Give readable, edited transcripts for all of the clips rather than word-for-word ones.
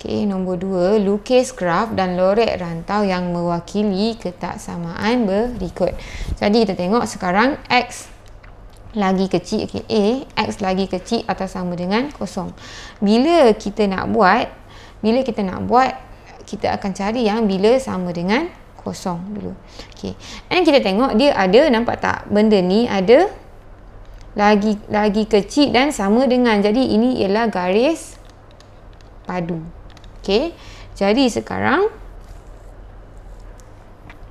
Okey, nombor 2, lukis graf dan lorek rantau yang mewakili ketaksamaan berikut. Jadi kita tengok sekarang X lagi kecil, okey, X lagi kecil atau sama dengan kosong. Bila kita nak buat, kita akan cari yang bila sama dengan kosong dulu. Okey. And kita tengok dia ada, nampak tak? Benda ni ada lagi kecil dan sama dengan. Jadi ini ialah garis padu. Okey. Jadi sekarang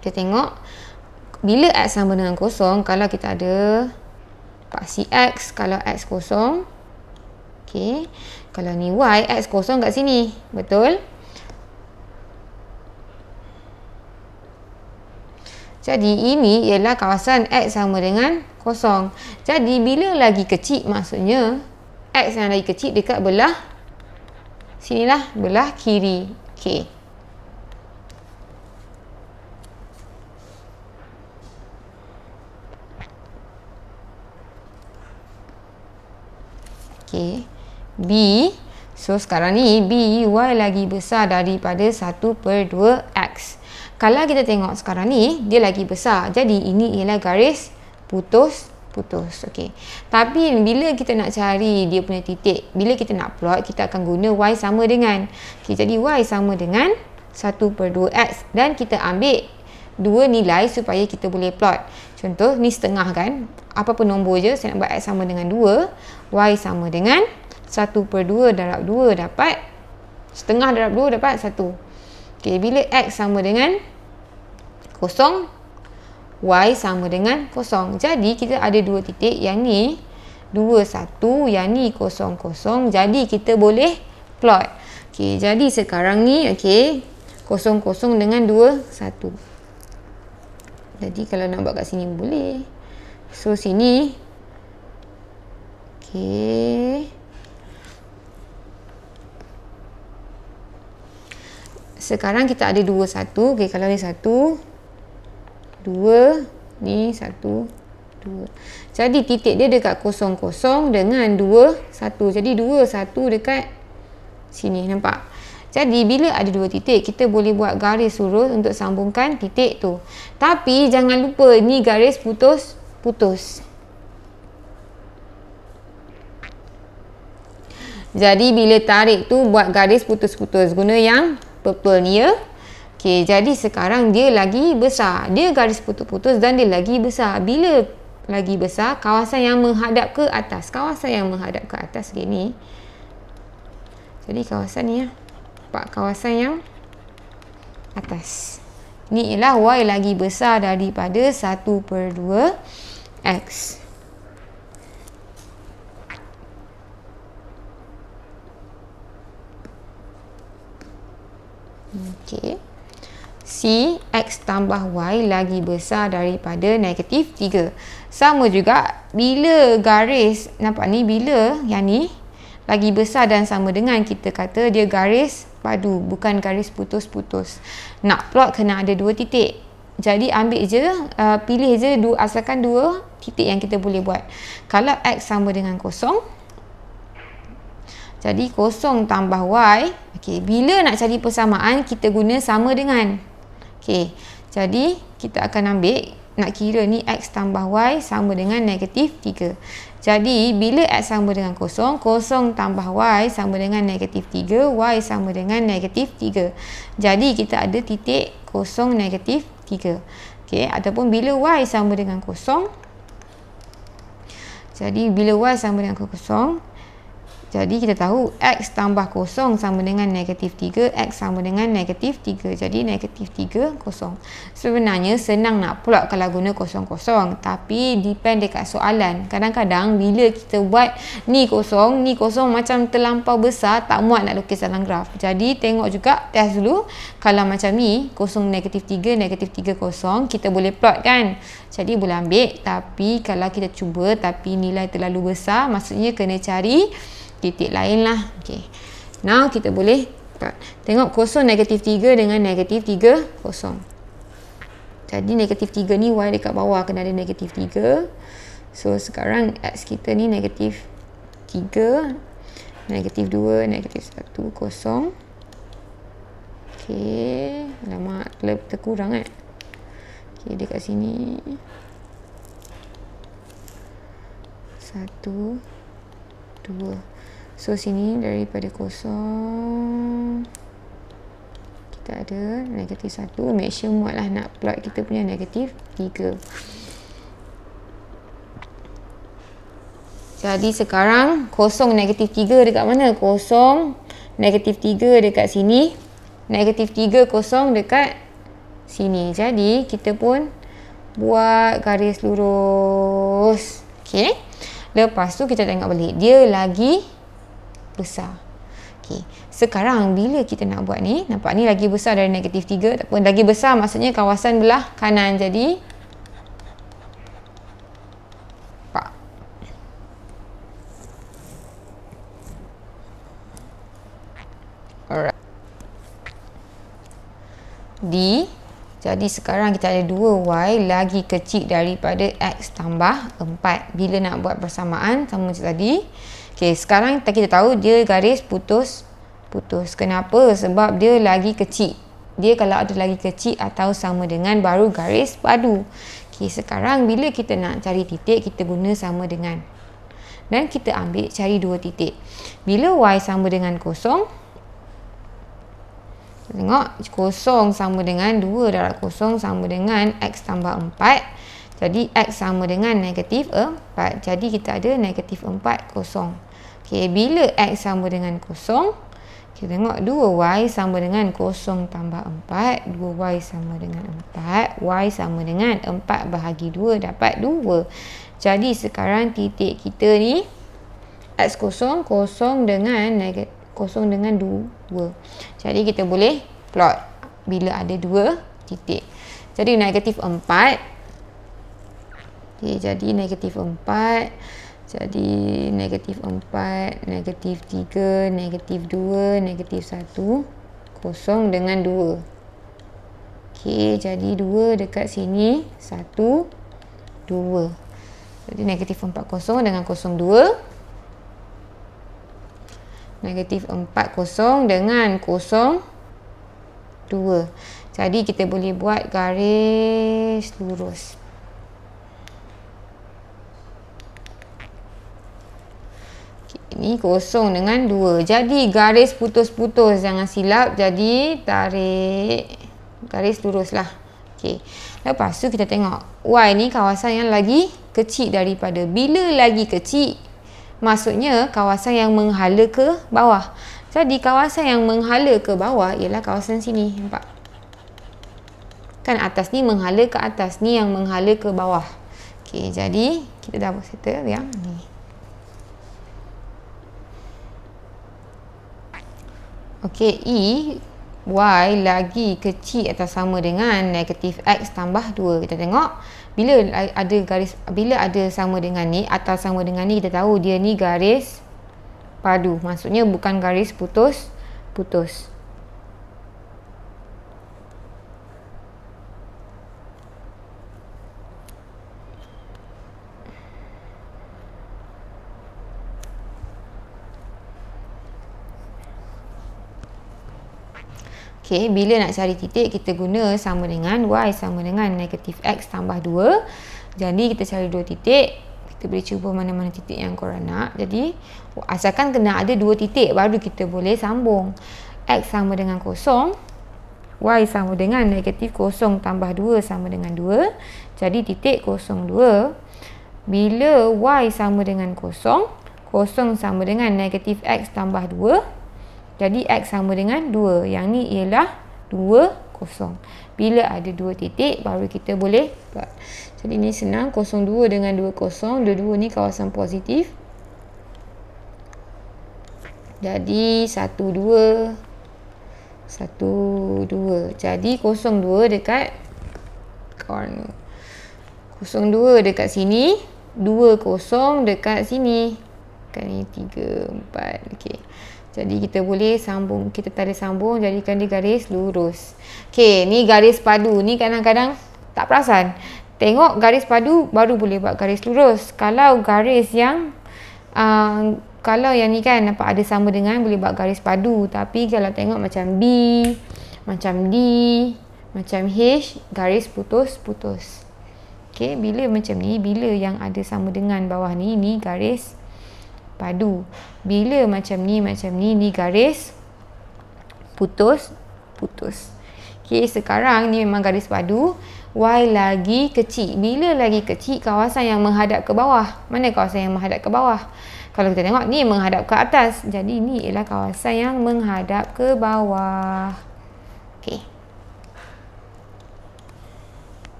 kita tengok bila X sama dengan kosong, kalau kita ada paksi X, kalau X kosong. Okey. Kalau ni Y, X kosong kat sini. Betul? Jadi ini ialah kawasan X sama dengan kosong. Jadi bila lagi kecil, maksudnya X yang lagi kecil dekat belah sinilah, belah kiri. Okey. Okey. B. So sekarang ni B, Y lagi besar daripada 1/2X. Kalau kita tengok sekarang ni, dia lagi besar. Jadi ini ialah garis putus. Okey. Tapi bila kita nak cari dia punya titik, bila kita nak plot, kita akan guna Y sama dengan. Okey, jadi Y sama dengan 1/2X dan kita ambil dua nilai supaya kita boleh plot. Contoh ni setengah kan. Apa pun nombor je, saya nak buat X sama dengan 2, Y sama dengan 1/2 darab 2 dapat setengah darab 2 dapat 1. Okey, bila X sama dengan kosong, Y sama dengan kosong. Jadi kita ada dua titik, yang ni 2, 1, yang ni 0, 0. Jadi kita boleh plot. Okey, jadi sekarang ni okey, 0, 0 dengan 2, 1. Jadi kalau nak buat kat sini boleh. So sini okey. Sekarang kita ada 2, 1. Okey, kalau ni 1, 2, ni 1, 2. Jadi titik dia dekat 0, 0 dengan 2, 1. Jadi 2, 1 dekat sini, nampak? Jadi bila ada dua titik, kita boleh buat garis lurus untuk sambungkan titik tu. Tapi jangan lupa ni garis putus. Jadi bila tarik tu buat garis putus-putus, guna yang purple ni ya. Okey, jadi sekarang dia lagi besar. Dia garis putus-putus dan dia lagi besar. Bila lagi besar, kawasan yang menghadap ke atas. Kawasan yang menghadap ke atas gini. Jadi kawasan ni ya. Nampak kawasan yang atas. Ni ialah Y lagi besar daripada 1/2X. Okey. C, X tambah Y lagi besar daripada -3. Sama juga bila garis, nampak ni, bila yang ni lagi besar dan sama dengan, kita kata dia garis padu, bukan garis putus-putus. Nak plot kena ada dua titik. Jadi ambil je, pilih je asalkan dua titik yang kita boleh buat. Kalau X sama dengan 0, jadi 0 tambah Y. Okey, bila nak cari persamaan, kita guna sama dengan. Okey, jadi kita akan ambil, nak kira ni X tambah Y sama dengan -3. Jadi bila X sama dengan 0, 0 tambah Y sama dengan -3, Y sama dengan -3. Jadi kita ada titik 0, -3. Okey, ataupun bila Y sama dengan 0, jadi bila Y sama dengan 0, jadi kita tahu X tambah 0 sama dengan -3, X sama dengan -3. Jadi -3, 0. Sebenarnya senang nak plot kalau guna 0, 0. Tapi depend dekat soalan. Kadang-kadang bila kita buat ni 0 macam terlampau besar, tak muat nak lukis dalam graf. Jadi tengok juga, test dulu. Kalau macam ni 0, -3, -3, 0, kita boleh plot kan. Jadi boleh ambil. Tapi kalau kita cuba tapi nilai terlalu besar, maksudnya kena cari titik lain lah. Okay. Now kita boleh tengok 0, -3 dengan -3, 0. Jadi -3 ni Y dekat bawah kena ada -3. So sekarang X kita ni -3, -2, -1, 0. Okey, lama terkurang kan. Okey, dekat sini 1 2. So sini daripada kosong kita ada -1. Make sure muat lah nak plot kita punya -3. Jadi sekarang kosong -3 dekat mana? Kosong -3 dekat sini. -3 kosong dekat sini. Jadi kita pun buat garis lurus. Okey. Lepas tu kita tengok balik. Dia lagi besar. Okey. Sekarang bila kita nak buat ni, nampak ni lagi besar dari -3. Tak apa, lagi besar maksudnya kawasan belah kanan. Jadi alright. D. Jadi sekarang kita ada 2y lagi kecil daripada x tambah 4. Bila nak buat persamaan sama macam tadi. Okey, sekarang kita tahu dia garis putus. Kenapa? Sebab dia lagi kecil. Dia kalau ada lagi kecil atau sama dengan baru garis padu. Okey, sekarang bila kita nak cari titik, kita guna sama dengan. Dan kita ambil cari 2 titik. Bila y sama dengan kosong, tengok kosong sama dengan 2 darab kosong sama dengan x tambah 4. Jadi x sama dengan -4. Jadi kita ada -4 kosong. Okey, bila x sama dengan kosong, kita tengok 2y sama dengan kosong tambah 4. 2y sama dengan 4. Y sama dengan 4 bahagi 2 dapat 2. Jadi sekarang titik kita ni x kosong dengan kosong dengan 2. Jadi kita boleh plot bila ada 2 titik. Jadi -4. Okay, jadi -4. Jadi -4, -3, -2, -1. Kosong dengan 2. Okey, jadi 2 dekat sini. 1, 2. Jadi -4 kosong dengan kosong 2. -4 kosong dengan kosong 2. Jadi kita boleh buat garis lurus. Okay, ini kosong dengan 2. Jadi garis putus-putus, jangan silap. Jadi tarik garis lurus lah. Okay. Lepas tu kita tengok y ni kawasan yang lagi kecil daripada. Bila lagi kecil, maksudnya kawasan yang menghala ke bawah. Jadi kawasan yang menghala ke bawah ialah kawasan sini. Nampak? Kan atas ni menghala ke atas, ni yang menghala ke bawah. Okey, jadi kita dah settle yang ni. Okey, y lagi kecil atau sama dengan -x tambah 2. Kita tengok bila ada sama dengan ni atau sama dengan ni, kita tahu dia ni garis padu. Maksudnya bukan garis putus. Okey, bila nak cari titik, kita guna sama dengan y sama dengan -x tambah 2. Jadi kita cari 2 titik. Kita boleh cuba mana-mana titik yang korang nak. Jadi asalkan kena ada 2 titik, baru kita boleh sambung. X sama dengan kosong, y sama dengan -0 tambah 2 sama dengan 2. Jadi titik 02. Bila y sama dengan kosong sama dengan -x tambah 2. Jadi x sama dengan 2. Yang ni ialah 2, 0. Bila ada 2 titik, baru kita boleh buat. Jadi ni senang. 02 dengan 20. Dua-dua ni kawasan positif. Jadi 12. 12. Jadi 02 dekat corner. 02 dekat sini. 20 dekat sini. Kan ni 3, 4. Okey. Jadi kita boleh sambung. Kita tarik sambung, jadikan dia garis lurus. Okey, ni garis padu. Ni kadang-kadang tak perasan. Tengok garis padu, baru boleh buat garis lurus. Kalau garis yang kalau yang ni kan nampak ada sama dengan, boleh buat garis padu. Tapi kalau tengok macam B, macam D, macam H, garis putus-putus. Okey, bila macam ni, bila yang ada sama dengan bawah ni garis padu. Bila macam ni garis putus-putus. Okey, sekarang ni memang garis padu. Y lagi kecil. Bila lagi kecil, kawasan yang menghadap ke bawah. Mana kawasan yang menghadap ke bawah? Kalau kita tengok ni menghadap ke atas. Jadi ni ialah kawasan yang menghadap ke bawah. Okey.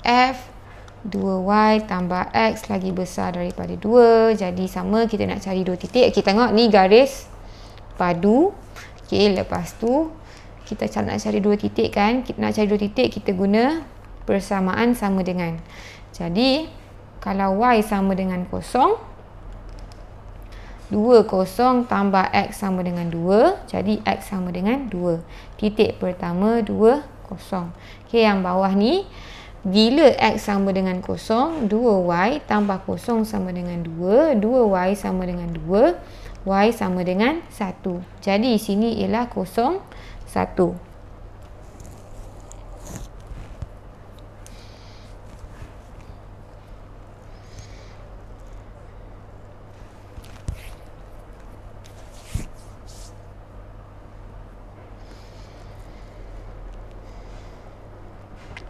F 2y tambah x lagi besar daripada 2. Jadi sama, kita nak cari 2 titik. Kita tengok ni garis padu. Okey, lepas tu kita nak cari 2 titik kan. Kita nak cari 2 titik, kita guna persamaan sama dengan. Jadi kalau y sama dengan 0, 2 0 tambah x sama dengan 2. Jadi x sama dengan 2. Titik pertama 2 0. Okey, yang bawah ni bila x sama dengan 0, 2y tambah 0 sama dengan 2, 2y sama dengan 2, y sama dengan 1. Jadi sini ialah 0 1.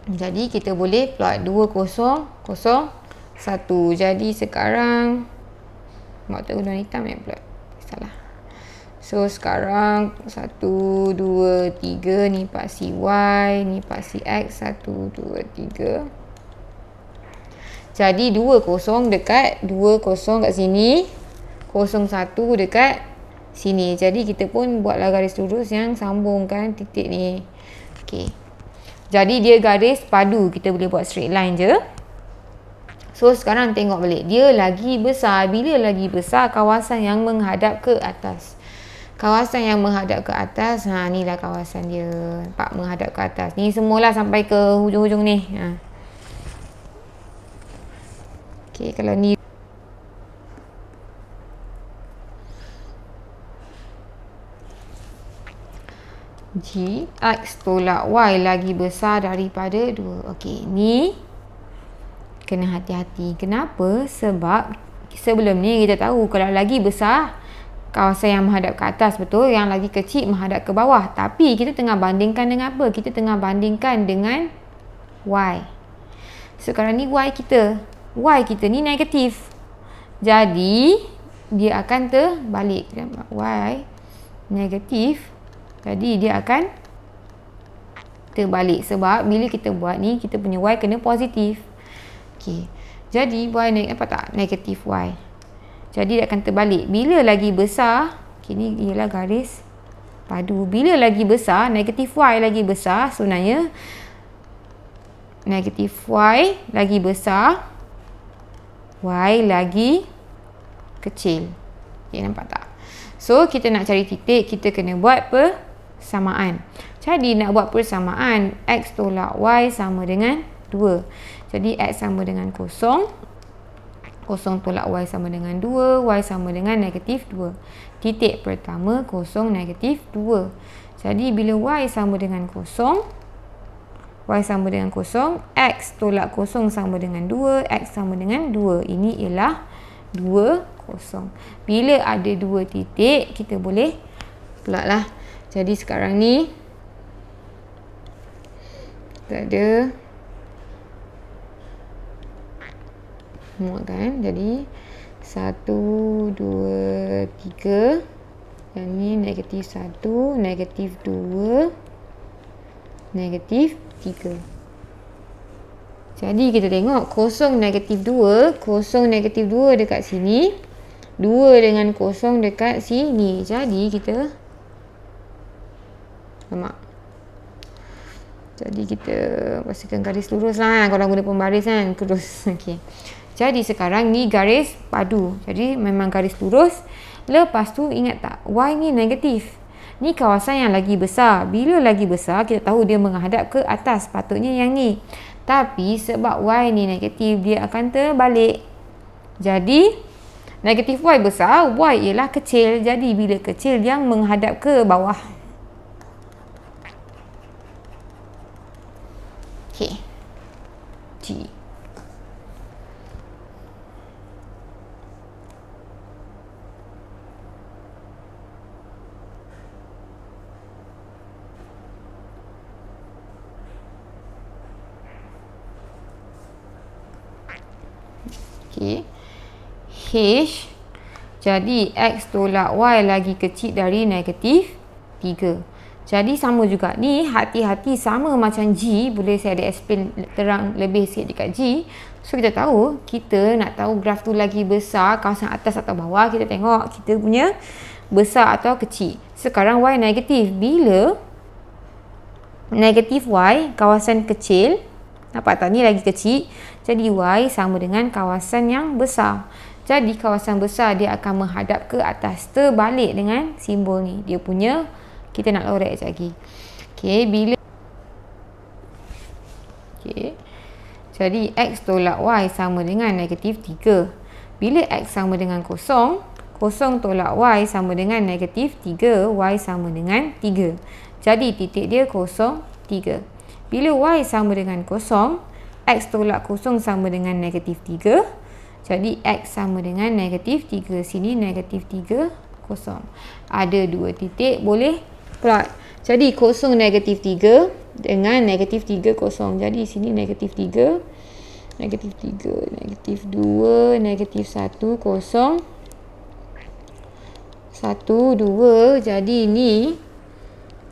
Jadi kita boleh plot 2 0 0 1. Jadi sekarang mak tak guna hitam ya plot. Salah. So sekarang 1 2 3 ni paksi y, ni paksi x, 1 2 3. Jadi 2 0 dekat 2 0 kat sini, 0 1 dekat sini. Jadi kita pun buatlah garis lurus yang sambungkan titik ni. Okey. Jadi dia garis padu, kita boleh buat straight line je. So sekarang tengok balik, dia lagi besar. Bila lagi besar, kawasan yang menghadap ke atas. Kawasan yang menghadap ke atas, ni lah kawasan dia. Nampak menghadap ke atas. Ni semualah sampai ke hujung-hujung ni. Okey, kalau ni G, X tolak Y lagi besar daripada 2. Okey, ni kena hati-hati. Kenapa? Sebab sebelum ni kita tahu kalau lagi besar, kawasan yang menghadap ke atas, betul? Yang lagi kecil menghadap ke bawah. Tapi kita tengah bandingkan dengan apa? Kita tengah bandingkan dengan Y. Sekarang ni Y kita ni negatif. Jadi, dia akan terbalik. Y negatif. Jadi dia akan terbalik. Sebab bila kita buat ni, kita punya Y kena positif. Okey. Jadi Y apa tak? Negatif Y. Jadi dia akan terbalik. Bila lagi besar, okay, ni ialah garis padu. Bila lagi besar, negatif Y lagi besar. Sebenarnya negatif Y lagi besar, Y lagi kecil. Okay, nampak tak? So kita nak cari titik, kita kena buat persamaan. Jadi nak buat persamaan, X tolak Y sama dengan 2. Jadi X sama dengan 0. 0 tolak Y sama dengan 2. Y sama dengan negatif 2. Titik pertama 0 negatif 2. Jadi bila Y sama dengan 0, Y sama dengan 0, X tolak 0 sama dengan 2. X sama dengan 2. Ini ialah 2 0. Bila ada 2 titik, kita boleh plot lah. Jadi sekarang ni kita ada muat kan. Jadi 1 2 3. Dan ni negatif 1, negatif 2, negatif 3. Jadi kita tengok 0 negatif 2, 0 negatif 2 dekat sini, 2 dengan 0 dekat sini. Jadi kita nampak. Jadi kita pastikan garis lurus lah kalau guna pembaris kan, lurus. Okey. Jadi sekarang ni garis padu. Jadi memang garis lurus. Lepas tu ingat tak, Y ni negatif. Ni kawasan yang lagi besar. Bila lagi besar, kita tahu dia menghadap ke atas. Patutnya yang ni. Tapi sebab Y ni negatif, dia akan terbalik. Jadi negatif Y besar, Y ialah kecil. Jadi bila kecil, yang menghadap ke bawah. G. Okay. H, jadi X tolak Y lagi kecil dari negatif 3. Jadi sama juga ni, hati-hati sama macam G. Boleh saya ada explain terang lebih sikit dekat G. So kita tahu, kita nak tahu graf tu lagi besar, kawasan atas atau bawah, kita tengok kita punya besar atau kecil. Sekarang Y negatif. Bila negatif Y, kawasan kecil, nampak tak, ni lagi kecil, jadi Y sama dengan kawasan yang besar. Jadi kawasan besar dia akan menghadap ke atas, terbalik dengan simbol ni. Dia punya, kita nak lorek sekejap lagi. Okay, bila jadi X tolak Y sama dengan negatif 3. Bila X sama dengan kosong, kosong tolak Y sama dengan negatif 3, Y sama dengan 3. Jadi titik dia 0, 3. Bila Y sama dengan kosong, X tolak kosong sama dengan negatif 3. Jadi X sama dengan negatif 3. Sini negatif 3, kosong. Ada dua titik, boleh plot. Jadi kosong negatif 3 dengan negatif 3, kosong. Jadi sini negatif 3, negatif 3, negatif 2, negatif 1, kosong. 1, 2. Jadi ni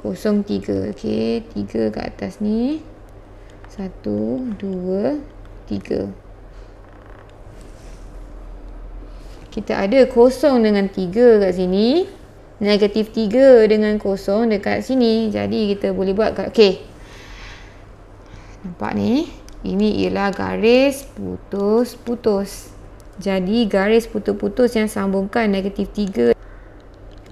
0, 3. Okey, 3 kat atas ni. 1, 2, 3. Kita ada kosong dengan 3 kat sini. Negatif 3 dengan kosong dekat sini. Jadi kita boleh buat kat, okey. Nampak ni? Ini ialah garis putus-putus. Jadi garis putus-putus yang sambungkan negatif 3.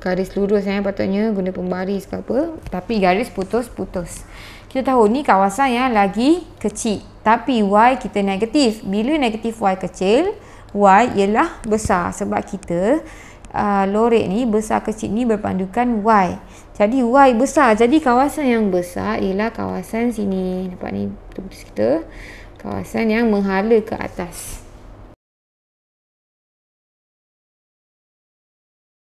Garis lurus patutnya guna pembaris ke apa. Tapi garis putus-putus. Kita tahu ni kawasan yang lagi kecil. Tapi Y kita negatif. Bila negatif Y kecil, Y ialah besar. Sebab kita lorek ni, besar kecil ni berpandukan Y. Jadi Y besar. Jadi kawasan yang besar ialah kawasan sini. Nampak ni putus kita. Kawasan yang menghala ke atas.